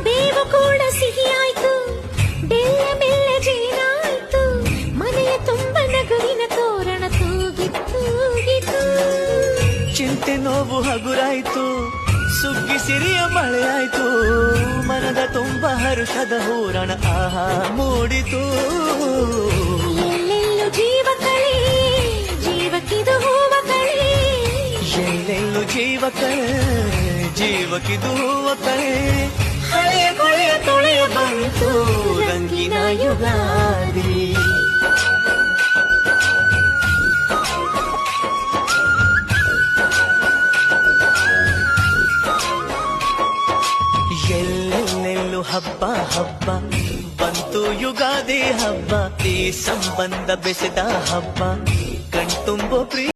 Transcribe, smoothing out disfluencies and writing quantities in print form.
ಬೇವು ಕೂಡ ಸಿಹಿಯಾಯ್ತು, ಬೆಲ್ಲ ಬೆಲ್ಲ ಜೇನಾಯ್ತು, ಮನೆಯ ತುಂಬ ನಗುವಿನ ತೋರಣ ತೂಗಿತ್ತು. ಚಿಂತೆ ನೋವು ಹಗುರಾಯ್ತು, ಸುಗ್ಗಿ ಸಿರಿಯ ಮಳೆಯಾಯ್ತು, ಮನದ ತುಂಬ ಹರುಷದ ಹೂರಣ ಆಹಾ ಮೂಡಿತು. ಎಲ್ಲೆಲ್ಲೂ ಜೀವ ಕಳೆ, ಜೀವಕ್ಕಿದು ಹೂವ ಕಳೆ, ಎಲ್ಲೆಲ್ಲೂ ಜೀವ ಕಳೆ, ಜೀವಕ್ಕಿದು ಹೂವ ಕಳೆ. ಹಳೆಯ ಕೊಳೆಯ ತೊಳೆಯ ಬಂತು ರಂಗಿನ ಯುಗಾದಿ. ಎಲ್ಲೆಲ್ಲೆಲ್ಲೂ ಹಬ್ಬ ಹಬ್ಬ ಬಂತು ಯುಗಾದಿ ಹಬ್ಬ, ಈ ಸಂಬಂಧ ಬೆಸೆದ ಹಬ್ಬ, ಕಣ್ತುಂಬೋ ಪ್ರೀತಿ.